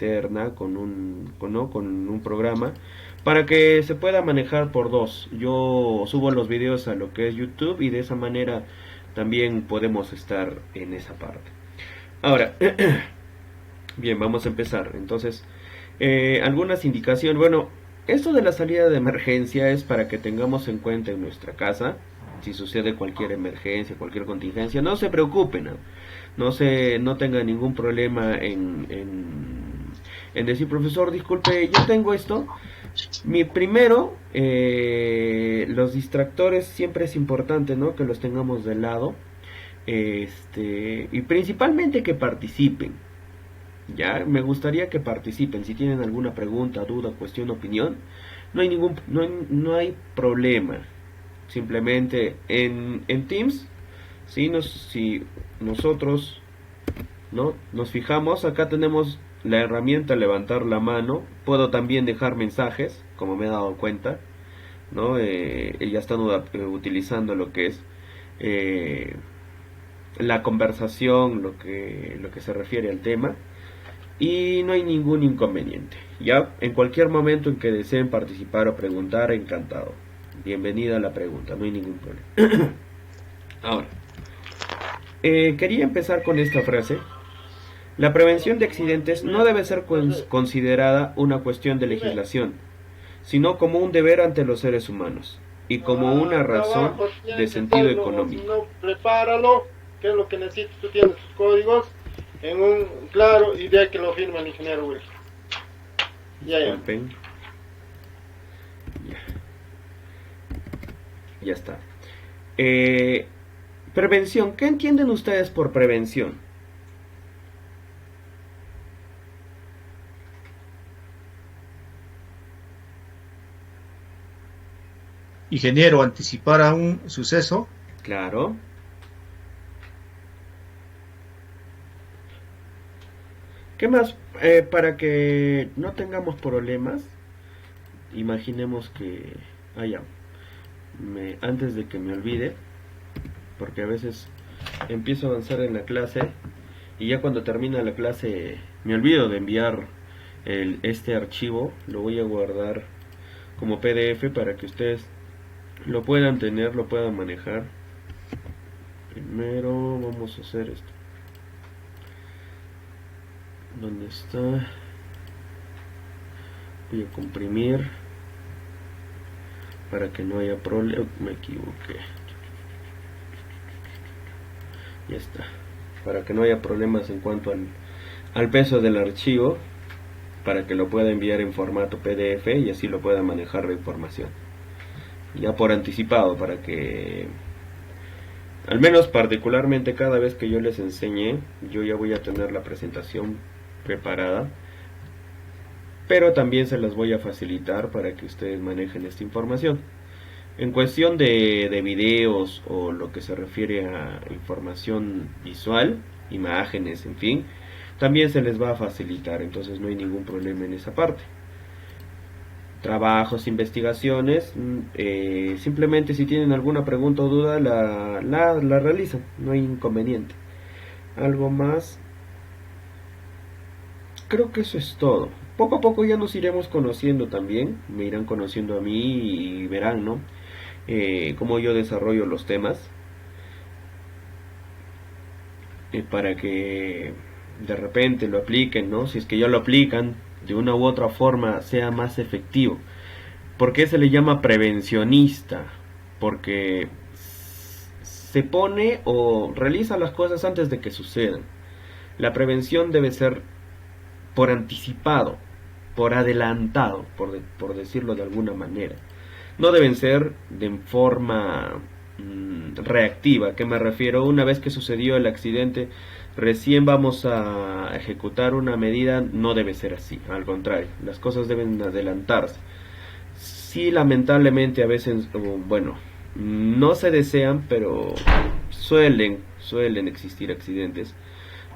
interna ¿no? con un programa para que se pueda manejar por dos. Yo subo los videos a lo que es YouTube y de esa manera también podemos estar en esa parte. Ahora, bien, vamos a empezar. Entonces, algunas indicaciones. Bueno, esto de la salida de emergencia es para que tengamos en cuenta en nuestra casa, si sucede cualquier emergencia, cualquier contingencia, no se preocupen, no tengan ningún problema en decir, profesor, disculpe, yo tengo esto. Mi primero, los distractores siempre es importante, ¿no? Que los tengamos de lado, y principalmente que participen. Ya, me gustaría que participen. Si tienen alguna pregunta, duda, cuestión, opinión, no hay problema. Simplemente en Teams, si nosotros no nos fijamos, acá tenemos la herramienta levantar la mano. Puedo también dejar mensajes, como me he dado cuenta, ¿no? Ya están utilizando lo que es la conversación, lo que se refiere al tema. Y no hay ningún inconveniente. Ya, en cualquier momento en que deseen participar o preguntar, encantado. Bienvenida a la pregunta, no hay ningún problema. Ahora, quería empezar con esta frase. La prevención de accidentes no debe ser considerada una cuestión de legislación, sino como un deber ante los seres humanos y como una razón de sentido económico. No, prepáralo, que es lo que necesitas, tú tienes tus códigos en un claro y de que lo firma el ingeniero Wilson. Disculpen. Ya está. Prevención. ¿Qué entienden ustedes por prevención? Ingeniero, anticipar a un suceso. Claro. ¿Qué más? Para que no tengamos problemas, imaginemos que antes de que me olvide, porque a veces empiezo a avanzar en la clase y ya cuando termina la clase me olvido de enviar este archivo. Lo voy a guardar como PDF para que ustedes lo puedan tener, lo puedan manejar. Primero vamos a hacer esto. ¿Dónde está? Voy a comprimir para que no haya problema. Me equivoqué. Ya está. Para que no haya problemas en cuanto al peso del archivo, para que lo pueda enviar en formato PDF y así lo pueda manejar la información. Ya por anticipado, para que al menos particularmente cada vez que yo les enseñe, yo ya voy a tener la presentación preparada, pero también se las voy a facilitar para que ustedes manejen esta información. En cuestión de videos o lo que se refiere a información visual, imágenes, en fin, también se les va a facilitar, entonces no hay ningún problema en esa parte. Trabajos, investigaciones, simplemente si tienen alguna pregunta o duda la realizan, no hay inconveniente. Algo más, creo que eso es todo. Poco a poco ya nos iremos conociendo también, me irán conociendo a mí y verán, ¿no? Cómo yo desarrollo los temas, para que de repente lo apliquen, ¿no? Si es que ya lo aplican, de una u otra forma sea más efectivo. ¿Por qué se le llama prevencionista? Porque se pone o realiza las cosas antes de que sucedan. La prevención debe ser por anticipado, por adelantado, por decirlo de alguna manera. No deben ser de forma reactiva. ¿A qué me refiero? Una vez que sucedió el accidente, recién vamos a ejecutar una medida. No debe ser así, al contrario, las cosas deben adelantarse. Sí, lamentablemente a veces, bueno, no se desean, pero suelen existir accidentes,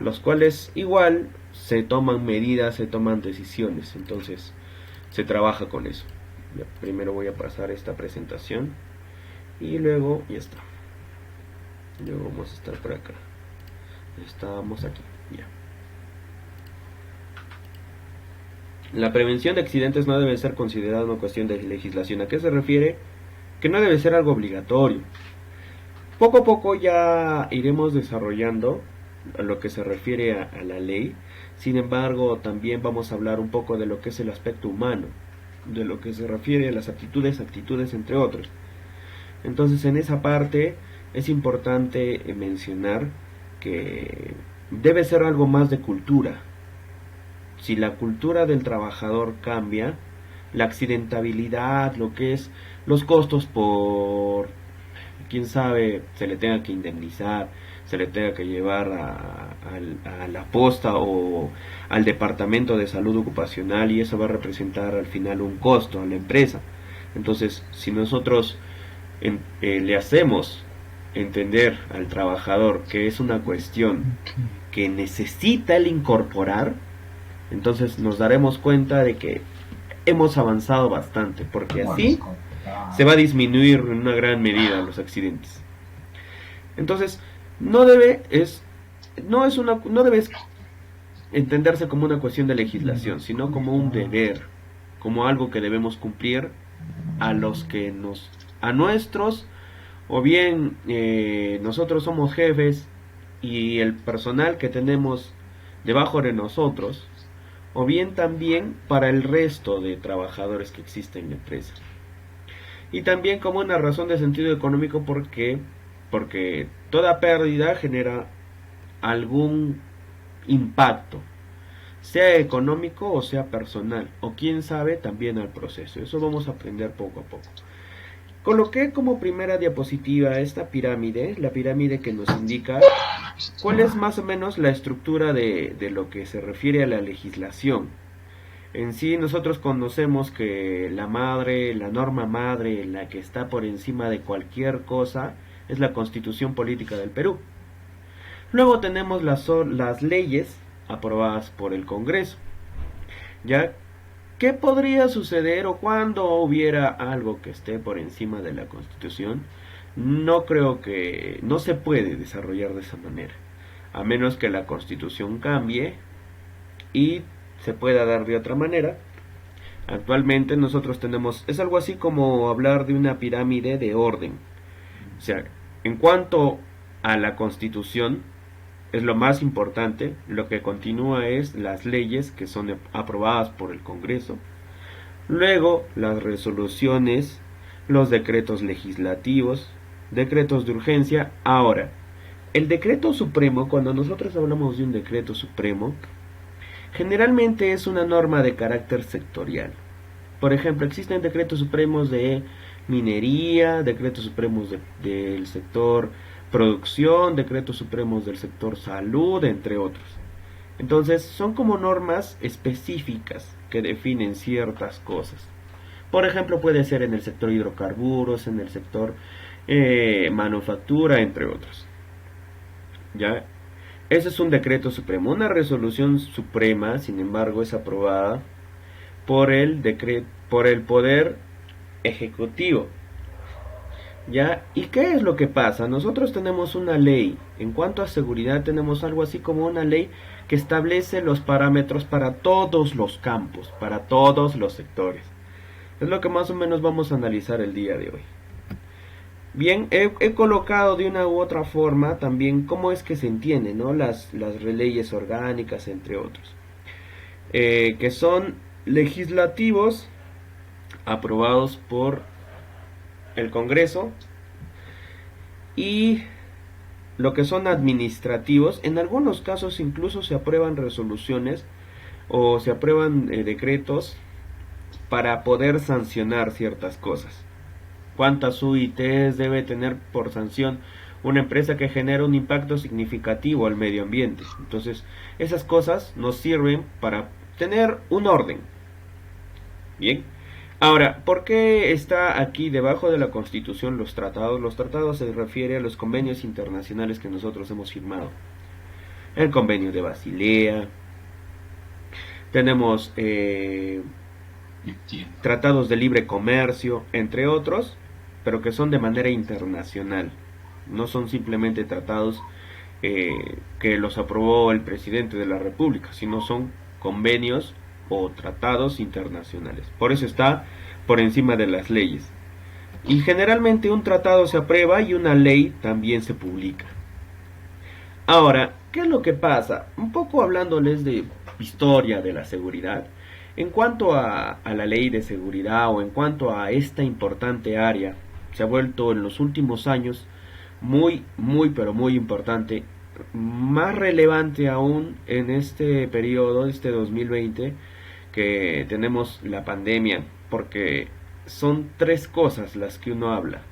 los cuales igual se toman medidas, se toman decisiones, entonces se trabaja con eso. Ya, primero voy a pasar esta presentación y luego ya está. Luego vamos a estar por acá. Estamos aquí, ya. La prevención de accidentes no debe ser considerada una cuestión de legislación. ¿A qué se refiere? Que no debe ser algo obligatorio. Poco a poco ya iremos desarrollando a lo que se refiere a la ley. Sin embargo, también vamos a hablar un poco de lo que es el aspecto humano, de lo que se refiere a las aptitudes, actitudes, entre otros. Entonces, en esa parte es importante mencionar que debe ser algo más de cultura. Si la cultura del trabajador cambia, la accidentabilidad, lo que es los costos por, quién sabe, se le tenga que indemnizar, se le tenga que llevar a la posta o al departamento de salud ocupacional, y eso va a representar al final un costo a la empresa. Entonces, si nosotros le hacemos entender al trabajador que es una cuestión que necesita el incorporar, entonces nos daremos cuenta de que hemos avanzado bastante, porque así se va a disminuir en una gran medida los accidentes. Entonces, no debe entenderse como una cuestión de legislación, sino como un deber, como algo que debemos cumplir a nuestros, o bien nosotros somos jefes y el personal que tenemos debajo de nosotros, o bien también para el resto de trabajadores que existen en la empresa. Y también como una razón de sentido económico, porque toda pérdida genera algún impacto, sea económico o sea personal, o quién sabe también al proceso. Eso vamos a aprender poco a poco. Coloqué como primera diapositiva esta pirámide, la pirámide que nos indica cuál es más o menos la estructura de lo que se refiere a la legislación. En sí, nosotros conocemos que la norma madre, la que está por encima de cualquier cosa, es la Constitución Política del Perú. Luego tenemos las leyes aprobadas por el Congreso. ¿Ya? ¿Qué podría suceder o cuando hubiera algo que esté por encima de la Constitución? No se puede desarrollar de esa manera, a menos que la Constitución cambie y se pueda dar de otra manera. Actualmente nosotros es algo así como hablar de una pirámide de orden. O sea, en cuanto a la Constitución, es lo más importante. Lo que continúa es las leyes que son aprobadas por el Congreso, luego las resoluciones, los decretos legislativos, decretos de urgencia. Ahora, el decreto supremo, cuando nosotros hablamos de un decreto supremo, generalmente es una norma de carácter sectorial. Por ejemplo, existen decretos supremos de minería, decretos supremos del sector producción, decretos supremos del sector salud, entre otros. Entonces, son como normas específicas que definen ciertas cosas. Por ejemplo, puede ser en el sector hidrocarburos, en el sector manufactura, entre otros. ¿Ya? Ese es un decreto supremo. Una resolución suprema, sin embargo, es aprobada por el poder ejecutivo. ¿Ya? ¿Y qué es lo que pasa? Nosotros tenemos una ley. En cuanto a seguridad, tenemos algo así como una ley que establece los parámetros para todos los campos, para todos los sectores. Es lo que más o menos vamos a analizar el día de hoy. Bien, he colocado de una u otra forma también cómo es que se entiende, ¿no? Las leyes orgánicas, entre otros, que son legislativos aprobados por el Congreso, y lo que son administrativos. En algunos casos incluso se aprueban resoluciones o se aprueban decretos para poder sancionar ciertas cosas. ¿Cuántas UITs debe tener por sanción una empresa que genera un impacto significativo al medio ambiente? Entonces, esas cosas nos sirven para tener un orden. Bien. Ahora, ¿por qué está aquí debajo de la Constitución los tratados? Los tratados se refiere a los convenios internacionales que nosotros hemos firmado. El convenio de Basilea, tenemos tratados de libre comercio, entre otros, pero que son de manera internacional. No son simplemente tratados que los aprobó el presidente de la República, sino son convenios o tratados internacionales. Por eso está por encima de las leyes. Y generalmente un tratado se aprueba y una ley también se publica. Ahora, ¿qué es lo que pasa? Un poco hablándoles de historia de la seguridad. En cuanto a la ley de seguridad o en cuanto a esta importante área, se ha vuelto en los últimos años pero muy importante, más relevante aún en este periodo, este 2020, que tenemos la pandemia, porque son tres cosas las que uno habla: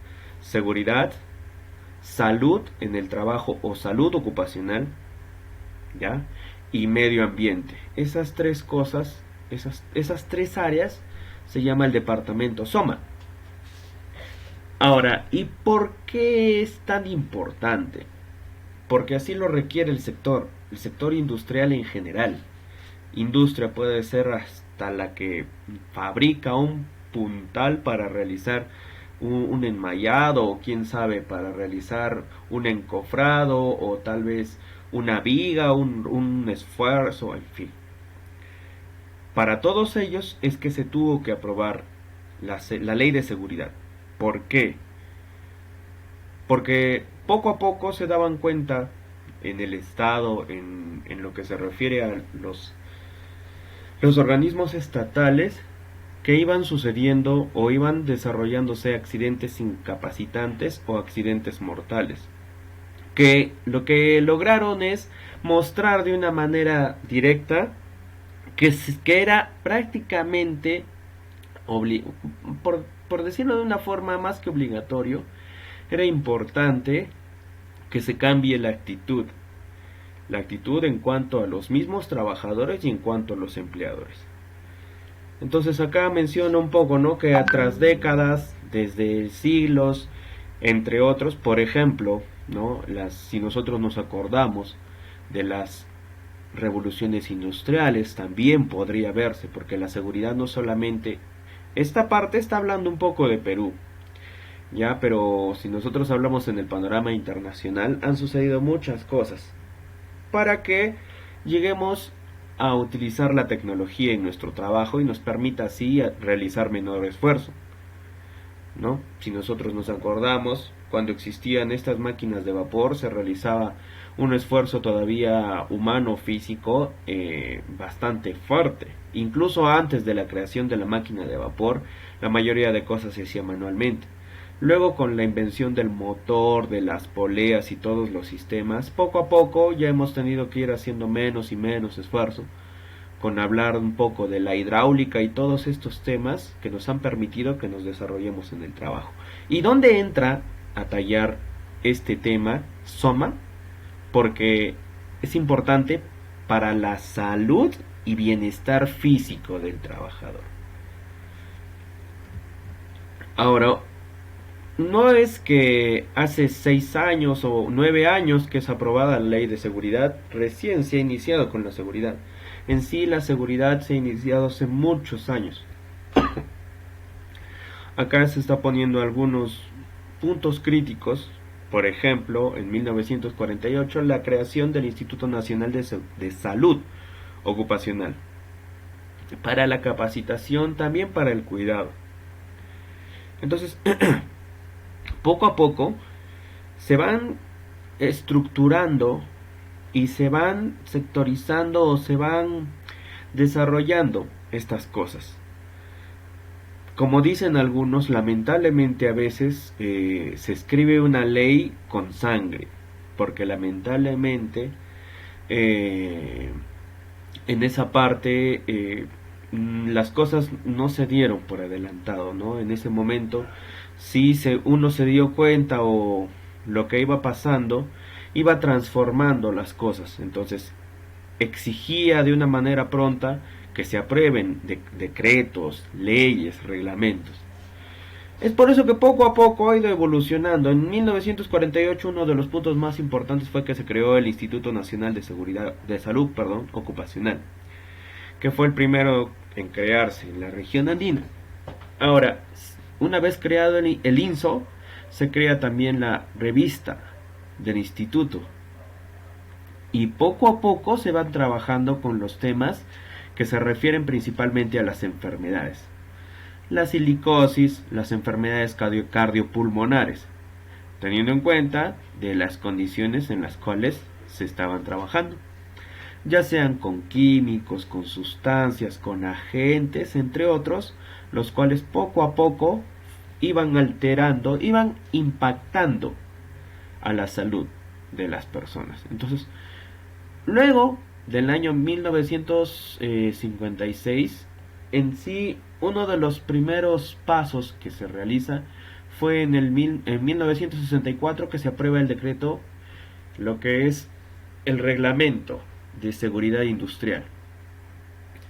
seguridad, salud en el trabajo o salud ocupacional, ¿ya? Y medio ambiente. Esas tres cosas, esas tres áreas se llama el departamento SOMA. Ahora, ¿y por qué es tan importante? Porque así lo requiere el sector industrial en general. Industria puede ser hasta la que fabrica un puntal para realizar un enmayado, o quién sabe, para realizar un encofrado, o tal vez una viga, un esfuerzo, en fin. Para todos ellos es que se tuvo que aprobar la ley de seguridad. ¿Por qué? Porque poco a poco se daban cuenta en el Estado, en lo que se refiere a los organismos estatales, que iban sucediendo o iban desarrollándose accidentes incapacitantes o accidentes mortales, que lo que lograron es mostrar de una manera directa que era prácticamente por decirlo de una forma más que obligatorio, era importante que se cambie la actitud en cuanto a los mismos trabajadores y en cuanto a los empleadores. Entonces acá menciona un poco, ¿no?, que tras décadas, desde siglos, entre otros, por ejemplo, ¿no?, si nosotros nos acordamos de las revoluciones industriales, también podría verse, porque la seguridad no solamente... Esta parte está hablando un poco de Perú, ya, pero si nosotros hablamos en el panorama internacional, han sucedido muchas cosas para que lleguemos a utilizar la tecnología en nuestro trabajo y nos permita así realizar menor esfuerzo, ¿no? Si nosotros nos acordamos, cuando existían estas máquinas de vapor, se realizaba un esfuerzo todavía humano, físico, bastante fuerte. Incluso antes de la creación de la máquina de vapor, la mayoría de cosas se hacía manualmente. Luego, con la invención del motor, de las poleas y todos los sistemas, poco a poco ya hemos tenido que ir haciendo menos y menos esfuerzo, con hablar un poco de la hidráulica y todos estos temas que nos han permitido que nos desarrollemos en el trabajo. ¿Y dónde entra a tallar este tema SOMA? Porque es importante para la salud y bienestar físico del trabajador. Ahora, no es que hace 6 años o 9 años que es aprobada la ley de seguridad, recién se ha iniciado con la seguridad. En sí, la seguridad se ha iniciado hace muchos años. Acá se está poniendo algunos puntos críticos. Por ejemplo, en 1948, la creación del Instituto Nacional de Salud Ocupacional, para la capacitación, también para el cuidado. Entonces, poco a poco se van estructurando y se van sectorizando o se van desarrollando estas cosas. Como dicen algunos, lamentablemente a veces se escribe una ley con sangre, porque lamentablemente en esa parte las cosas no se dieron por adelantado, ¿no? En ese momento sí uno se dio cuenta, o lo que iba pasando iba transformando las cosas, entonces exigía de una manera pronta que se aprueben decretos, leyes, reglamentos. Es por eso que poco a poco ha ido evolucionando. En 1948 uno de los puntos más importantes fue que se creó el Instituto Nacional de Salud Ocupacional, que fue el primero en crearse en la región andina. Ahora, una vez creado el INSO, se crea también la revista del instituto, y poco a poco se van trabajando con los temas que se refieren principalmente a las enfermedades. La silicosis, las enfermedades cardiopulmonares, teniendo en cuenta de las condiciones en las cuales se estaban trabajando, ya sean con químicos, con sustancias, con agentes, entre otros, los cuales poco a poco iban alterando, iban impactando a la salud de las personas. Entonces, luego del año 1956, en sí, uno de los primeros pasos que se realiza fue en 1964 que se aprueba el decreto, lo que es el reglamento de seguridad industrial,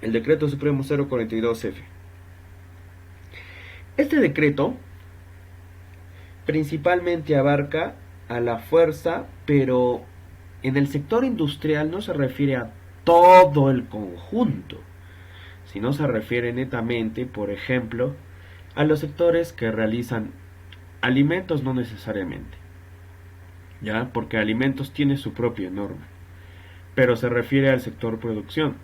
el decreto supremo 042F. Este decreto principalmente abarca a la fuerza, pero en el sector industrial no se refiere a todo el conjunto, sino se refiere netamente, por ejemplo, a los sectores que realizan alimentos, no necesariamente, ya, porque alimentos tiene su propia norma, pero se refiere al sector producción.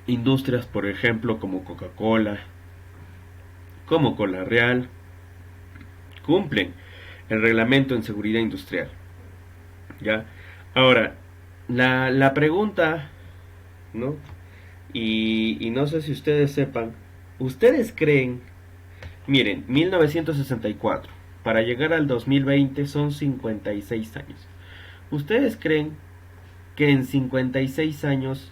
Industrias, por ejemplo, como Coca-Cola, como Cola Real, cumplen el reglamento en seguridad industrial. ¿Ya? Ahora, la pregunta, ¿no? Y no sé si ustedes sepan, ¿ustedes creen? Miren, 1964, para llegar al 2020 son 56 años. ¿Ustedes creen que en 56 años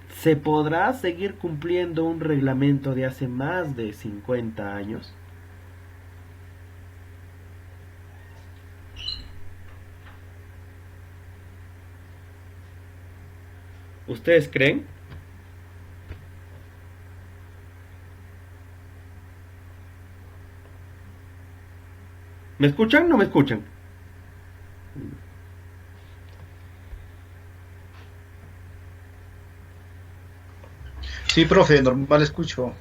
se podrá seguir cumpliendo un reglamento de hace más de 50 años? ¿Ustedes creen? ¿Me escuchan o no me escuchan? Sí, profe, normal escucho.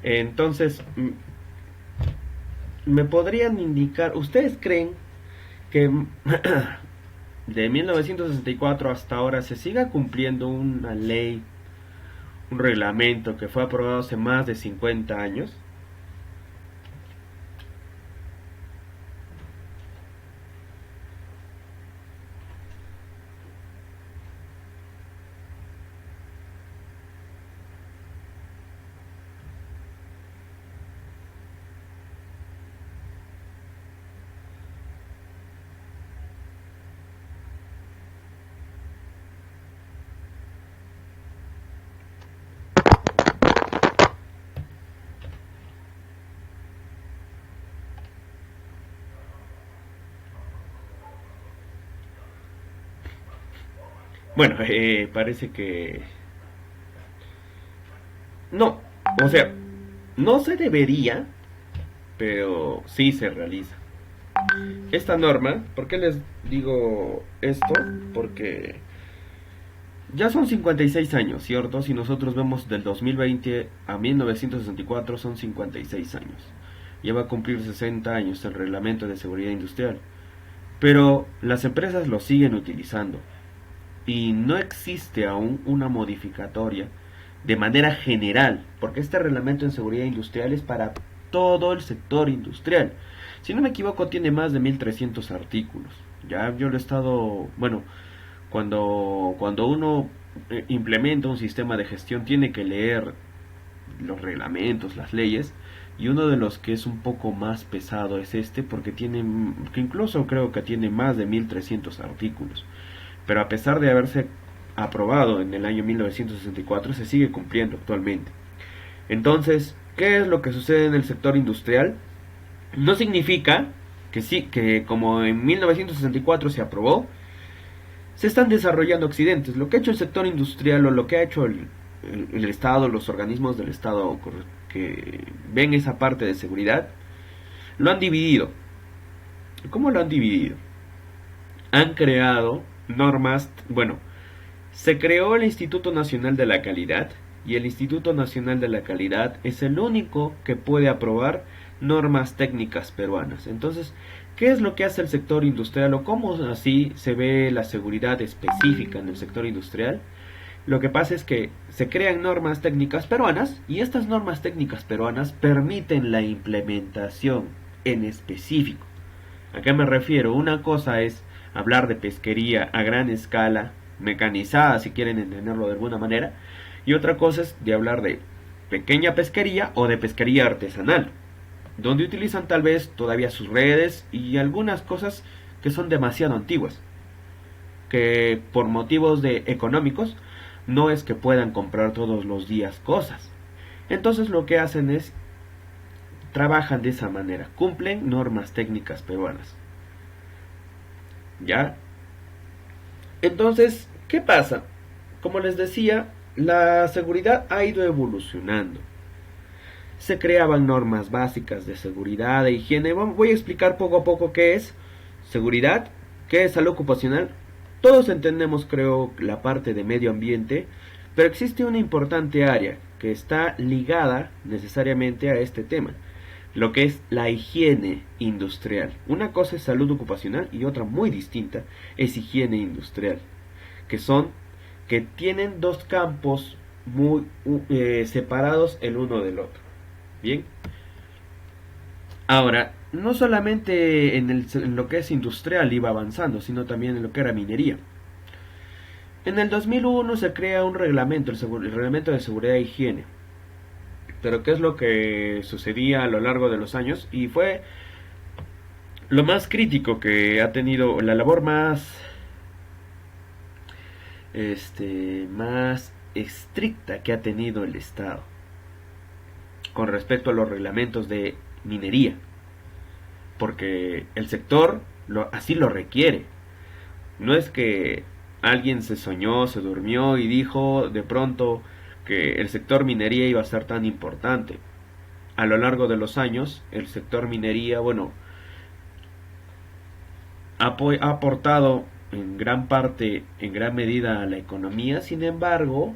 Entonces, ¿me podrían indicar, ustedes creen que de 1964 hasta ahora se siga cumpliendo una ley, un reglamento que fue aprobado hace más de 50 años? Bueno, parece que no, o sea, no se debería, pero sí se realiza. Esta norma, ¿por qué les digo esto? Porque ya son 56 años, ¿cierto? Si nosotros vemos del 2020 a 1964 son 56 años. Ya va a cumplir 60 años el reglamento de seguridad industrial. Pero las empresas lo siguen utilizando. Y no existe aún una modificatoria de manera general, porque este reglamento en seguridad industrial es para todo el sector industrial. Si no me equivoco, tiene más de 1300 artículos. Ya yo lo he estado, bueno, cuando uno implementa un sistema de gestión tiene que leer los reglamentos, las leyes, y uno de los que es un poco más pesado es este, porque que incluso creo que tiene más de 1300 artículos. Pero a pesar de haberse aprobado en el año 1964, se sigue cumpliendo actualmente. Entonces, ¿qué es lo que sucede en el sector industrial? No significa que sí, que como en 1964 se aprobó, se están desarrollando accidentes. Lo que ha hecho el sector industrial o lo que ha hecho el Estado, los organismos del Estado que ven esa parte de seguridad, lo han dividido. ¿Cómo lo han dividido? Han creado normas, bueno, se creó el Instituto Nacional de la Calidad, y el Instituto Nacional de la Calidad es el único que puede aprobar normas técnicas peruanas. Entonces, ¿Qué es lo que hace el sector industrial o cómo así se ve la seguridad específica en el sector industrial? Lo que pasa es que se crean normas técnicas peruanas y estas normas técnicas peruanas permiten la implementación en específico. ¿A qué me refiero? Una cosa es hablar de pesquería a gran escala, mecanizada si quieren entenderlo de alguna manera, y otra cosa es de hablar de pequeña pesquería o de pesquería artesanal, donde utilizan tal vez todavía sus redes y algunas cosas que son demasiado antiguas, que por motivos de económicos no es que puedan comprar todos los días cosas. Entonces lo que hacen es trabajan de esa manera, cumplen normas técnicas peruanas. ¿Ya? Entonces, ¿qué pasa? Como les decía, la seguridad ha ido evolucionando. Se creaban normas básicas de seguridad, de higiene. Voy a explicar poco a poco qué es seguridad, qué es salud ocupacional. Todos entendemos, creo, la parte de medio ambiente, pero existe una importante área que está ligada necesariamente a este tema, lo que es la higiene industrial. Una cosa es salud ocupacional y otra muy distinta es higiene industrial, que tienen dos campos muy separados el uno del otro. Bien. Ahora, no solamente en lo que es industrial iba avanzando, sino también en lo que era minería. En el 2001 se crea un reglamento, el reglamento de seguridad e higiene. Pero ¿qué es lo que sucedía a lo largo de los años? Y fue lo más crítico que ha tenido, la labor más más estricta que ha tenido el Estado con respecto a los reglamentos de minería, porque el sector así lo requiere. No es que alguien se soñó, se durmió y dijo de pronto que el sector minería iba a ser tan importante. A lo largo de los años, el sector minería, bueno, ha aportado en gran parte, en gran medida a la economía. Sin embargo,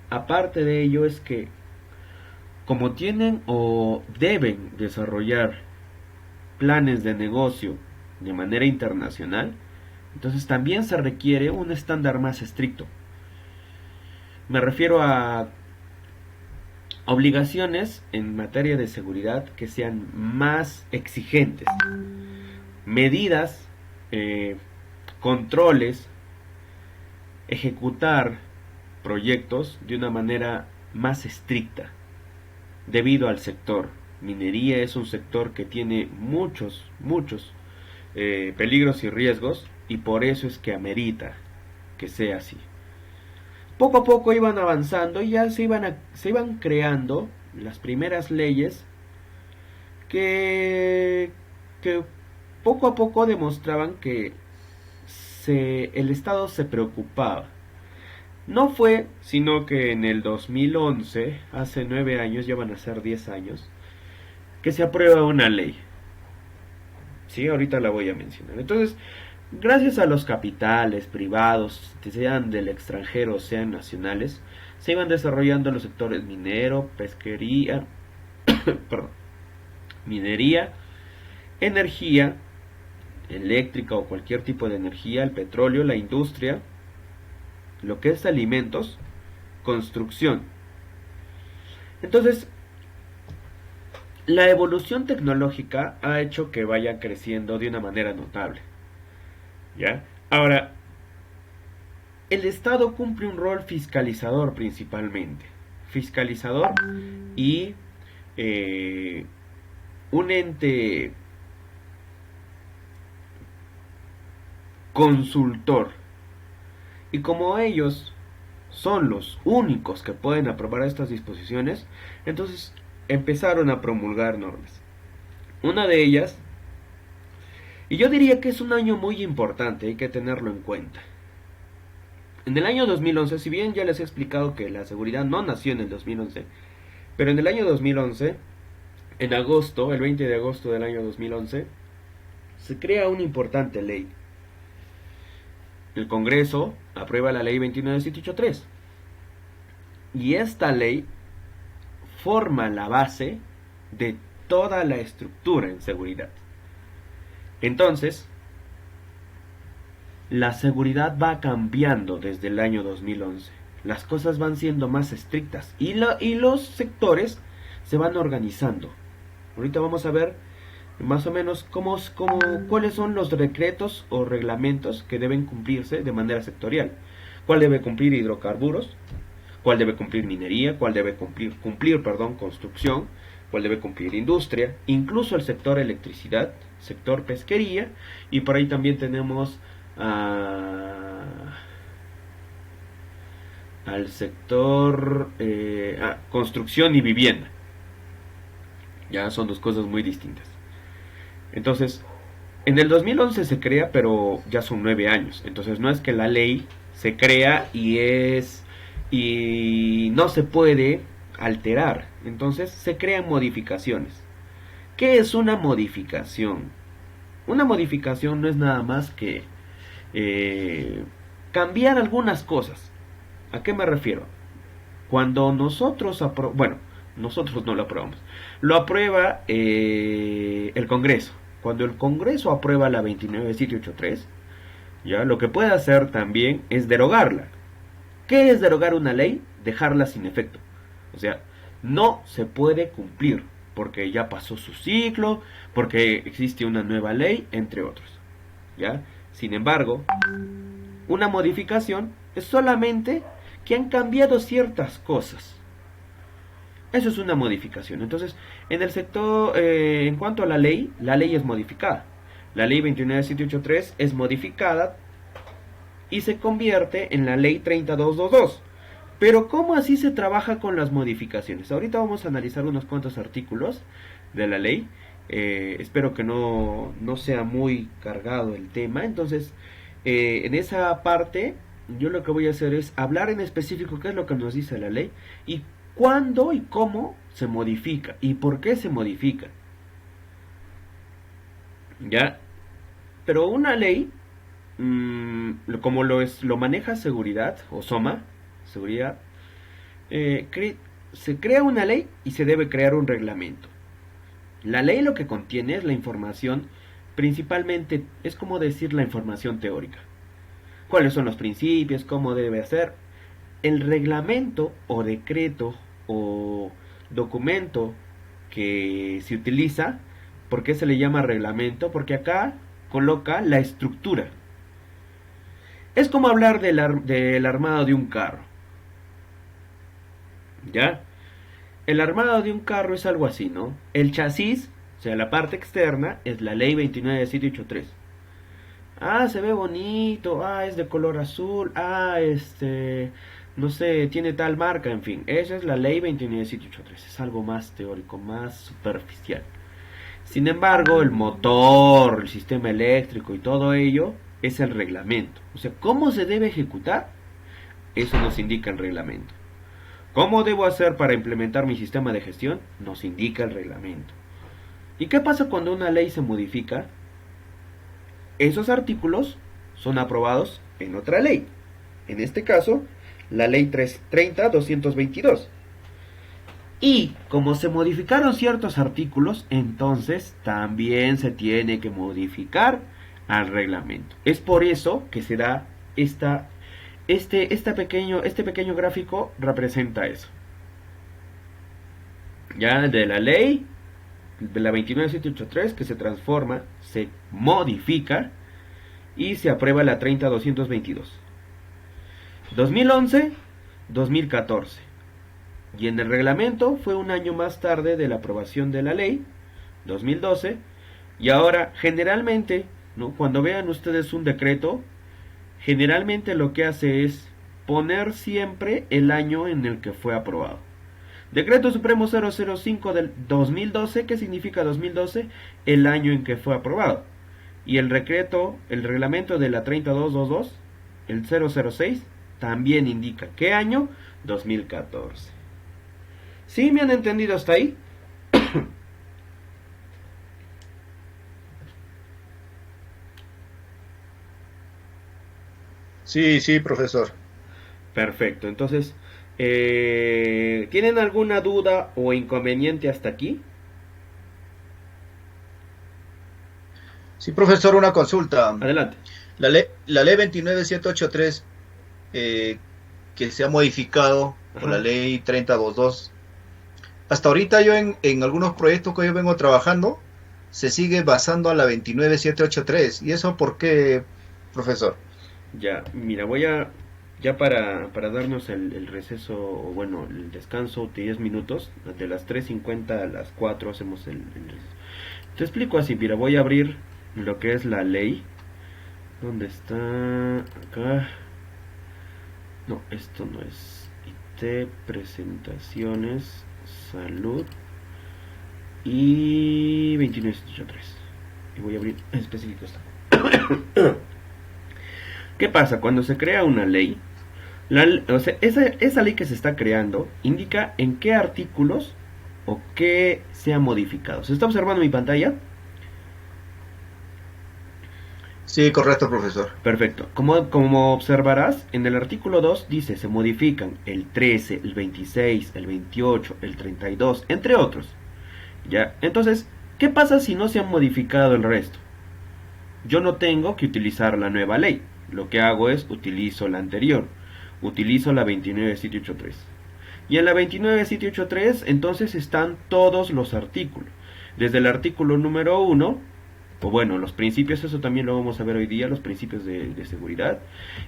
aparte de ello es que como tienen o deben desarrollar planes de negocio de manera internacional, entonces también se requiere un estándar más estricto. Me refiero a obligaciones en materia de seguridad que sean más exigentes, medidas, controles, ejecutar proyectos de una manera más estricta. Debido al sector, minería es un sector que tiene muchos peligros y riesgos, y por eso es que amerita que sea así. Poco a poco iban avanzando y ya se iban creando las primeras leyes que poco a poco demostraban que el Estado se preocupaba. No fue sino que en el 2011, hace 9 años, ya van a ser 10 años, que se aprueba una ley. Sí, ahorita la voy a mencionar. Entonces, gracias a los capitales privados, sean del extranjero o sean nacionales, se iban desarrollando los sectores minero, pesquería, perdón, minería, energía eléctrica o cualquier tipo de energía, el petróleo, la industria, lo que es alimentos, construcción. Entonces, la evolución tecnológica ha hecho que vaya creciendo de una manera notable. ¿Ya? Ahora, el Estado cumple un rol fiscalizador principalmente. Fiscalizador y un ente consultor. Y como ellos son los únicos que pueden aprobar estas disposiciones, entonces empezaron a promulgar normas. Una de ellas, y yo diría que es un año muy importante, hay que tenerlo en cuenta. En el año 2011, si bien ya les he explicado que la seguridad no nació en el 2011, pero en el año 2011, en agosto, el 20 de agosto del año 2011, se crea una importante ley. El Congreso aprueba la ley 29783. Y esta ley forma la base de toda la estructura en seguridad. Entonces, la seguridad va cambiando desde el año 2011. Las cosas van siendo más estrictas y los sectores se van organizando. Ahorita vamos a ver más o menos cuáles son los decretos o reglamentos que deben cumplirse de manera sectorial. ¿Cuál debe cumplir hidrocarburos? ¿Cuál debe cumplir minería? ¿Cuál debe cumplir construcción? ¿Cuál debe cumplir industria? Incluso el sector electricidad, sector pesquería, y por ahí también tenemos al sector construcción y vivienda. Ya son dos cosas muy distintas. Entonces, en el 2011 se crea, pero ya son 9 años. Entonces no es que la ley se crea y no se puede alterar. Entonces se crean modificaciones. ¿Qué es una modificación? Una modificación no es nada más que cambiar algunas cosas. ¿A qué me refiero? Cuando nosotros nosotros no lo aprobamos, lo aprueba el Congreso. Cuando el Congreso aprueba la 29783, ya lo que puede hacer también es derogarla. ¿Qué es derogar una ley? Dejarla sin efecto. O sea, no se puede cumplir porque ya pasó su ciclo, porque existe una nueva ley, entre otros. ¿Ya? Sin embargo, una modificación es solamente que han cambiado ciertas cosas. Eso es una modificación. Entonces, en el sector, en cuanto a la ley es modificada. La ley 29783 es modificada y se convierte en la ley 30222. Pero ¿cómo así se trabaja con las modificaciones? Ahorita vamos a analizar unos cuantos artículos de la ley. Espero que no sea muy cargado el tema. Entonces, en esa parte, yo lo que voy a hacer es hablar en específico qué es lo que nos dice la ley y cuándo y cómo se modifica y por qué se modifica. ¿Ya? Pero una ley, como lo maneja seguridad o SOMA, seguridad, se crea una ley y se debe crear un reglamento. La ley lo que contiene es la información, principalmente es como decir la información teórica. ¿Cuáles son los principios? ¿Cómo debe hacer? El reglamento o decreto o documento que se utiliza, ¿por qué se le llama reglamento? Porque acá coloca la estructura. Es como hablar del armado de un carro. ¿Ya? El armado de un carro es algo así, ¿no? El chasis, o sea, la parte externa, es la ley 29783. Ah, se ve bonito, es de color azul, no sé, tiene tal marca, en fin. Esa es la ley 29783, es algo más teórico, más superficial. Sin embargo, el motor, el sistema eléctrico y todo ello es el reglamento. O sea, ¿cómo se debe ejecutar? Eso nos indica el reglamento. ¿Cómo debo hacer para implementar mi sistema de gestión? Nos indica el reglamento. ¿Y qué pasa cuando una ley se modifica? Esos artículos son aprobados en otra ley. En este caso, la ley 330-222. Y como se modificaron ciertos artículos, entonces también se tiene que modificar al reglamento. Es por eso que se da este pequeño gráfico representa eso. Ya de la ley de la 29783 que se transforma, se modifica y se aprueba la 30222. 2011, 2014. Y en el reglamento fue un año más tarde de la aprobación de la ley, 2012. Y ahora, generalmente, ¿no? Cuando vean ustedes un decreto, generalmente lo que hace es poner siempre el año en el que fue aprobado. Decreto Supremo 005 del 2012, ¿qué significa 2012? El año en que fue aprobado. Y el reglamento de la 3222, el 006, también indica ¿qué año? 2014. ¿Sí me han entendido hasta ahí? Sí, profesor. Perfecto, entonces, ¿tienen alguna duda o inconveniente hasta aquí? Sí, profesor, una consulta. Adelante. La ley 29783, que se ha modificado por la Ajá. ley 3022, hasta ahorita yo en algunos proyectos que yo vengo trabajando, se sigue basando a la 29783. ¿Y eso por qué, profesor? Ya, mira, ya para darnos el receso, o bueno, el descanso de 10 minutos, de las 3:50 a las 4 hacemos el receso. Te explico así, mira, voy a abrir lo que es la ley. ¿Dónde está? Acá. No, esto no es. IT, presentaciones, salud y 29.3. Y voy a abrir en específico esta. ¿Qué pasa? Cuando se crea una ley, o sea, esa ley que se está creando indica en qué artículos o qué se ha modificado. ¿Se está observando mi pantalla? Sí, correcto, profesor. Perfecto. Como observarás, en el artículo 2 dice se modifican el 13, el 26, el 28, el 32, entre otros. ¿Ya? Entonces, ¿qué pasa si no se ha modificado el resto? Yo no tengo que utilizar la nueva ley. Lo que hago es utilizo la anterior. Utilizo la 29783. Y en la 29783 entonces están todos los artículos. Desde el artículo número 1, o bueno, los principios, eso también lo vamos a ver hoy día, los principios de seguridad.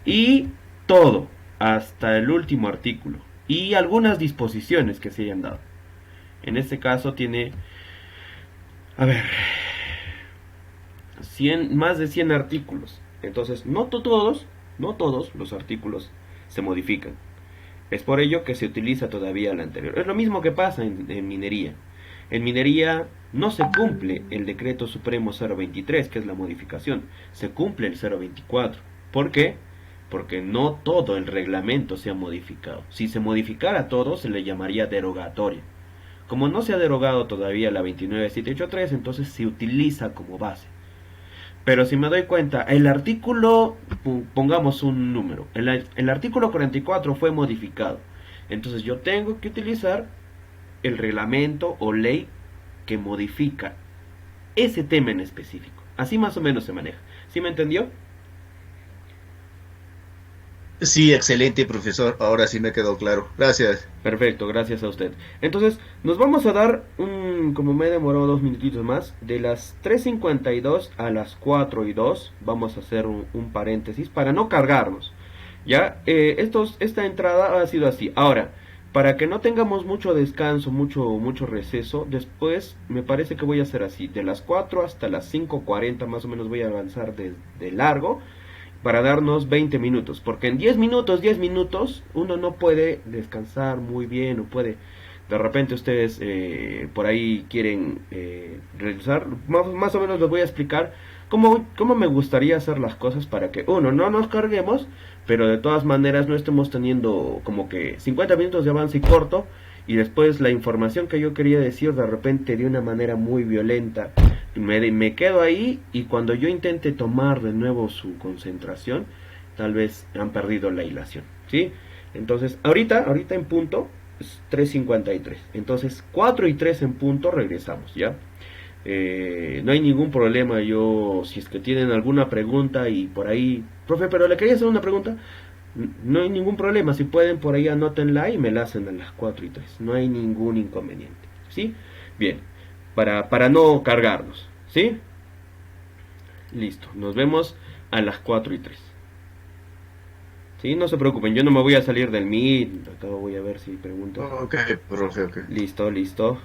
Y todo, hasta el último artículo. Y algunas disposiciones que se hayan dado. En este caso tiene, a ver, más de 100 artículos. Entonces, no todos los artículos se modifican. Es por ello que se utiliza todavía la anterior. Es lo mismo que pasa en minería. En minería no se cumple el decreto supremo 023, que es la modificación. Se cumple el 024. ¿Por qué? Porque no todo el reglamento se ha modificado. Si se modificara todo, se le llamaría derogatoria. Como no se ha derogado todavía la 29783, entonces se utiliza como base. Pero si me doy cuenta, el artículo, pongamos un número, el artículo 44 fue modificado. Entonces yo tengo que utilizar el reglamento o ley que modifica ese tema en específico. Así más o menos se maneja. ¿Sí me entendió? Sí, excelente, profesor. Ahora sí me quedó claro. Gracias. Perfecto, gracias a usted. Entonces, nos vamos a dar como me demoró 2 minutitos más, de las 3:52 a las 4:02, vamos a hacer un paréntesis para no cargarnos. Ya, esta entrada ha sido así. Ahora, para que no tengamos mucho descanso, mucho receso, después me parece que voy a hacer así, de las 4 hasta las 5:40 más o menos voy a avanzar de largo para darnos 20 minutos, porque en 10 minutos uno no puede descansar muy bien, o puede, de repente ustedes por ahí quieren realizar, más o menos les voy a explicar cómo me gustaría hacer las cosas para que uno, no nos carguemos, pero de todas maneras no estemos teniendo como que 50 minutos de avance y corto, y después la información que yo quería decir de repente de una manera muy violenta me quedo ahí, y cuando yo intente tomar de nuevo su concentración, tal vez han perdido la hilación, ¿sí? Entonces, ahorita en punto, es 3:53. Entonces, 4:03 en punto, regresamos, ¿ya? No hay ningún problema, si es que tienen alguna pregunta y por ahí, profe, pero le quería hacer una pregunta, no hay ningún problema, si pueden por ahí anótenla y me la hacen a las 4:03, no hay ningún inconveniente, ¿sí? Bien, para no cargarnos, ¿sí? Listo, nos vemos a las 4:03. Sí, no se preocupen, yo no me voy a salir del Meet, acá voy a ver si pregunto. Ok, profe, ok. Listo.